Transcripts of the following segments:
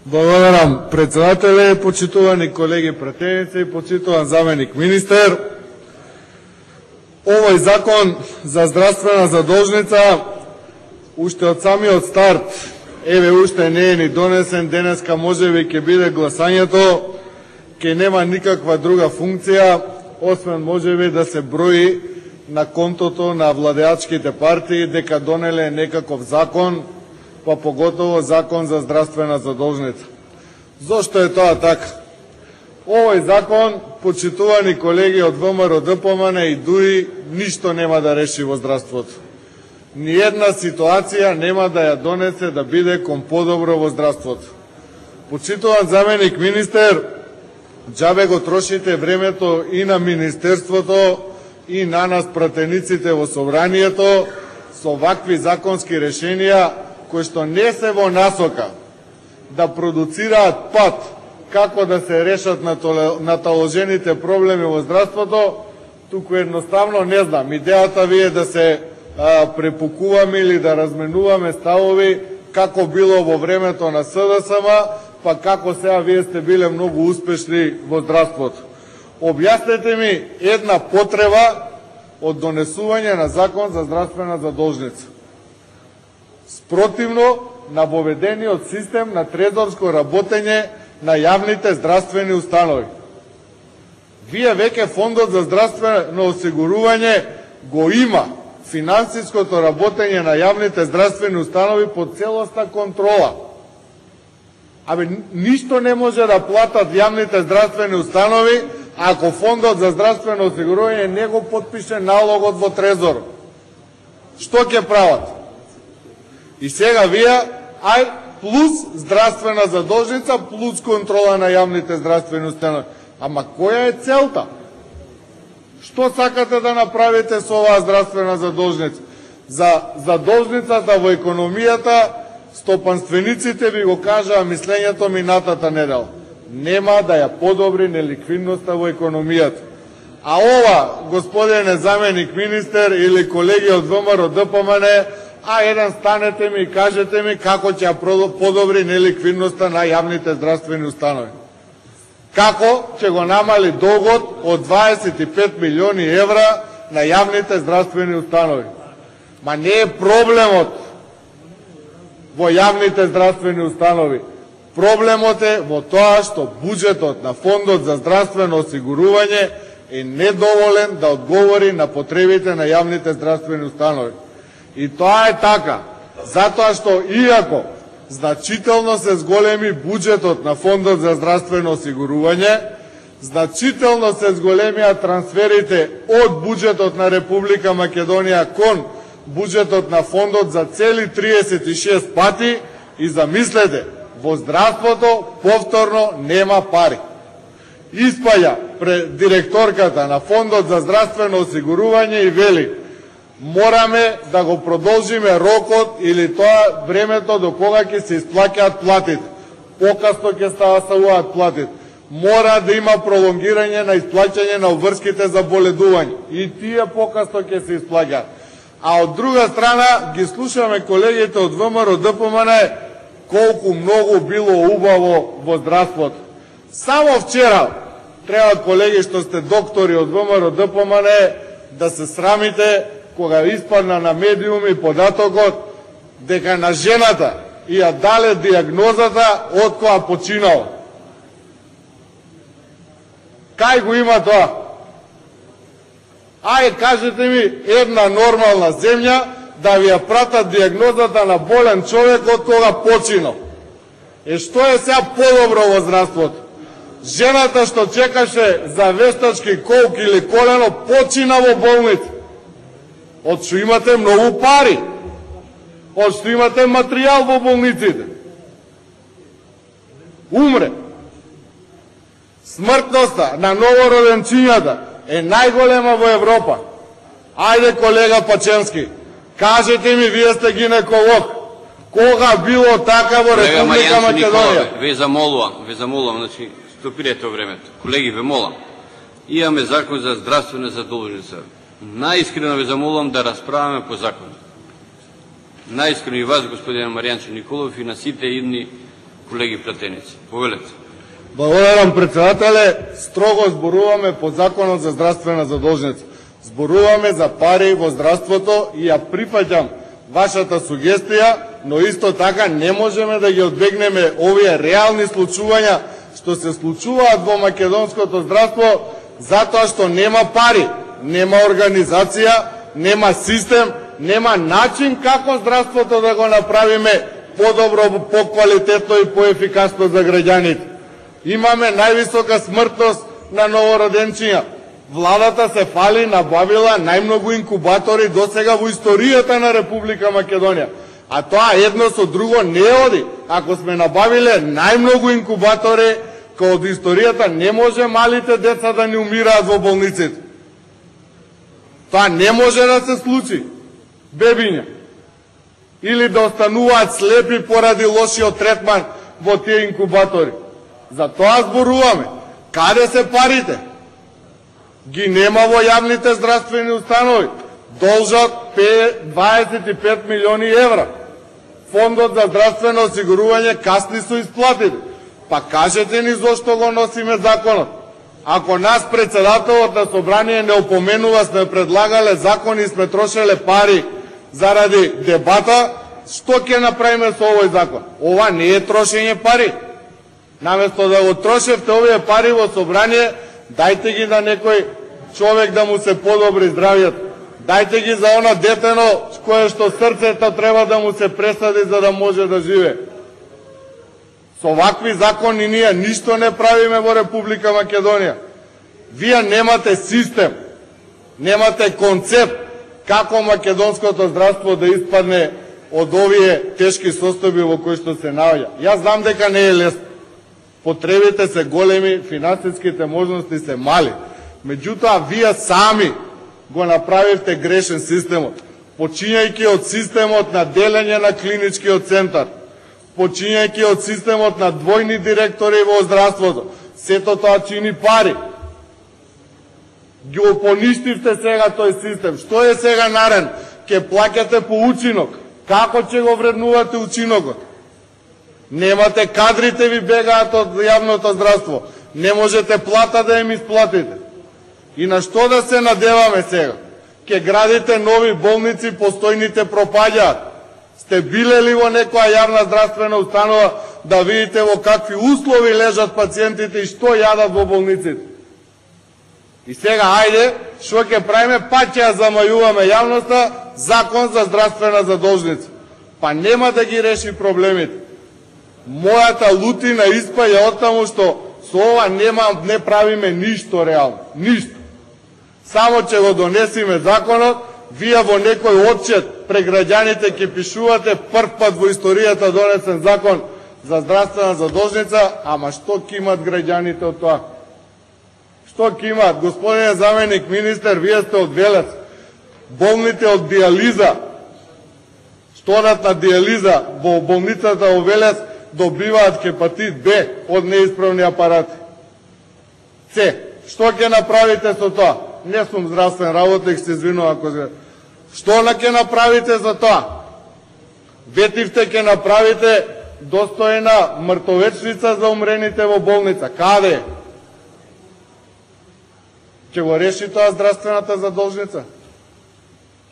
Благодарам, председателе, почитувани колеги пратеници, почитуван заменик министер. Овој закон за здравствена задолжница уште од самиот старт, уште не е ни донесен, денеска можеби ќе биде гласањето, ќе нема никаква друга функција, освен можеби да се брои на контото на владеачките партии дека донеле некаков закон, па поготово закон за здравствена задолжница. Зошто е тоа така? Овој закон, почитувани колеги од ВМРО-ДПМН и ДУИ, ништо нема да реши во здравството. Ниедна ситуација нема да ја донесе да биде кон подобро во здравството. Почитуван заменик министер, џабе го трошите времето и на министерството и на нас пратениците во собранието со вакви законски решенија кои што не се во насока да продуцираат пат како да се решат наталожените проблеми во здравството, туку едноставно не знам. Идејата ви е да се препукуваме или да разменуваме ставови како било во времето на СДСМ, па како сега вие сте биле многу успешни во здравството. Објаснете ми една потреба од донесување на закон за здравствена задолжница. Спротивно на воведениот систем на трезорско работење на јавните здравствени установи. Вие веќе фондот за здравствено осигурување го има финансиското работење на јавните здравствени установи под целосна контрола. Ништо не може да платат јавните здравствени установи ако фондот за здравствено осигурување не го потпише налогот во трезор. Што ќе прават? И сега вие, плюс здравствена задолжница, плюс контрола на јавните здравствени установи. Ама која е целта? Што сакате да направите со оваа здравствена задолжница? За задолжницата во економијата, стопанствениците ви го кажаа мислењето минатата недела. Нема да ја подобри неликвидноста во економијата. А ова, господине заменик министер или колеги од ВМРО-ДПМН, еден станете ми и кажете ми како ќе подобри неликвидноста на јавните здравствени установи. Како ќе го намали долгот од 25 милиони евра на јавните здравствени установи. Ма не е проблемот во јавните здравствени установи. Проблемот е во тоа што буџетот на фондот за здравствено осигурување е недоволен да одговори на потребите на јавните здравствени установи. И тоа е така, затоа што иако значително се зголеми буџетот на фондот за здравствено осигурување, значително се зголемија трансферите од буџетот на Република Македонија кон буџетот на фондот за цели 36 пати и замислете, во здравството повторно нема пари. Испаѓа пред директорката на фондот за здравствено осигурување и вели: мораме да го продолжиме рокот или тоа времето до кога ќе се исплаќаат платите. Покасно ќе ставаат платите. Мора да има пролонгирање на исплаќање на обврските за боледување. И тие покасно ќе се исплаќаат. А од друга страна ги слушаме колегите од ВМРО-ДПМН колку многу било убаво во здравството. Само вчера треба, колеги што сте доктори од ВМРО-ДПМН, да се срамите кога испадна на медиуми податокот дека на жената ја дале диагнозата од која починала. Кај го има тоа? Кажете ми една нормална земја да ви ја пратат диагнозата на болен човек од кога починал. Што е сега подобро во здравството? Жената што чекаше за вештачки колк или колено почина во болница. Од што имате многу пари, од што имате материјал во болниците. Умре. Смртноста на новороденчињата е најголема во Европа. Ајде, колега Паченски, кажете ми, вие сте гинеколог, кога било така во Република Македонија? Ве замолувам, значи, стопирате времето. Колеги, ве молам, имаме закон за здравствена задолжница. Најискрено ве замолувам да расправаме по закон. Најискрено и вас, господин Маријанчо Николов, и на сите идни колеги пратеници. Повелете. Благодарам, председателе. Строго зборуваме по Законот за здравствена задолжница. Зборуваме за пари во здравството и ја прифаќам вашата сугестија, но исто така не можеме да ги одбегнеме овие реални случувања што се случуваат во македонското здравство, затоа што нема пари, нема организација, нема систем, нема начин како здравството да го направиме подобро, поквалитетно и поефикасно за граѓаните. Имаме највисока смртност на новороденчиња. Владата се фали, набавила најмногу инкубатори досега во историјата на Република Македонија. А тоа едно со друго не оди. Ако сме набавиле најмногу инкубатори као од историјата, не може малите деца да не умираат во болниците. Тоа не може да се случи. Бебиња. Или да остануваат слепи поради лошиот третман во тие инкубатори. За тоа зборуваме. Каде се парите? Ги нема во јавните здравствени установи. Должат 25 милиони евра. Фондот за здравствено осигурување касни со исплатите. Па кажете ни зошто го носиме законот. Ако нас председателот на собрание не опоменува, сме предлагале закони и сме трошеле пари заради дебата, што ќе направиме со овој закон? Ова не е трошење пари. Наместо да го трошевте овие пари во собрание, дајте ги на некој човек да му се подобри здравието. Дајте ги за она детено кое што срцето треба да му се пресади за да може да живее. Со вакви закони ние ништо не правиме во Република Македонија. Вие немате систем, немате концепт како македонското здравство да испадне од овие тешки состојби во кои што се наоѓа. Јас знам дека не е лесно. Потребите се големи, финансиските можности се мали. Меѓутоа, вие сами го направивте грешен системот, почињајќи од системот на делење на клиничкиот центар, почињајќи од системот на двојни директори во здравството. Сето тоа чини пари. Ги поништивте сега тој систем. Што е сега нарен? Ке плаќате по учинок. Како ќе го вреднувате учинокот? Немате кадрите, ви бегаат од јавното здравство. Не можете плата да им исплатите. И на што да се надеваме сега? Ке градите нови болници, постојните пропаѓаат. Сте биле ли во некоја јавна здравствена установа да видите во какви услови лежат пациентите и што јадат во болниците? И сега, ајде, што ќе правиме? Па ќе ја замајуваме јавноста, закон за здравствена задолжница. Па нема да ги реши проблемите. Мојата лутина испаѓа од таму што со ова не правиме ништо реално. Ништо. Само ќе го донесиме законот, вие во некој отчет пред граѓаните ќе пишувате прв пат во историјата донесен закон за здравствена задолжница, ама што ќе имат граѓаните од тоа? Што ќе имат? Господине заменик министер, вие сте од Велес. Болните од диализа, што одат на диализа во болницата во Велес, добиваат хепатит Б од неисправни апарати. Се, што ќе направите со тоа? Не сум здравствен работник, се извинувам ако се... Што ќе направите за тоа? Ветивте ќе направите достојна мртовечница за умрените во болница. Каде? Ќе го реши тоа здравствената задолжница?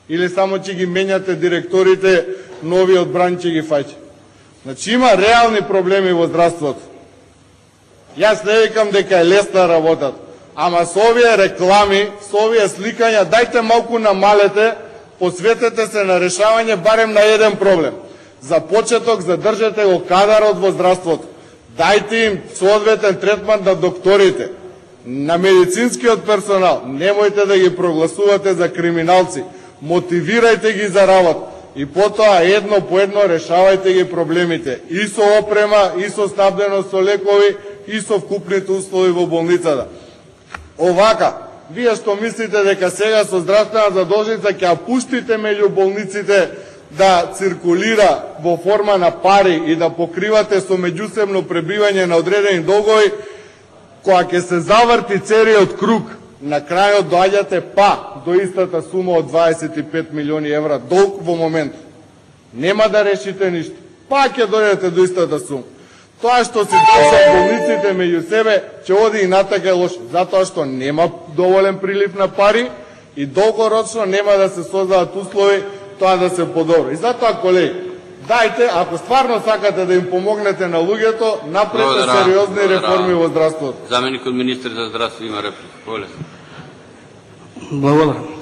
Или само ќе ги менјате директорите, новиот бран ќе ги фаќа? Значи има реални проблеми во здравството. Јас не викам дека е лесна работата, ама со овие реклами, со овие сликања, дајте малку намалете, посветете се на решавање барем на еден проблем. За почеток задржете го кадарот во здравството. Дајте им соодветен третман на докторите, на медицинскиот персонал. Немојте да ги прогласувате за криминалци. Мотивирајте ги за работа. И потоа едно по едно решавајте ги проблемите. И со опрема, и со снабденост со лекови, и со вкупните услови во болницата. Овака, вие што мислите дека сега со здравствена задолжница ќе ја пуштите меѓу болниците да циркулира во форма на пари и да покривате со меѓусебно пребивање на одредени долгови, која ќе се заврти целиот круг, на крајот доаѓате до истата сума од 25 милиони евра долг во момент. Нема да решите ништо. Ќе дојдете до истата сума. Тоа што се дешава болниците меѓу себе ќе оди и натака лошо, затоа што нема доволен прилив на пари и долгорочно нема да се создадат услови тоа да се подобри. И затоа, колеги, дајте, ако стварно сакате да им помогнете на луѓето, направете сериозни реформи во здравството. Заменикот министер за здравство има реплика. Благодарам.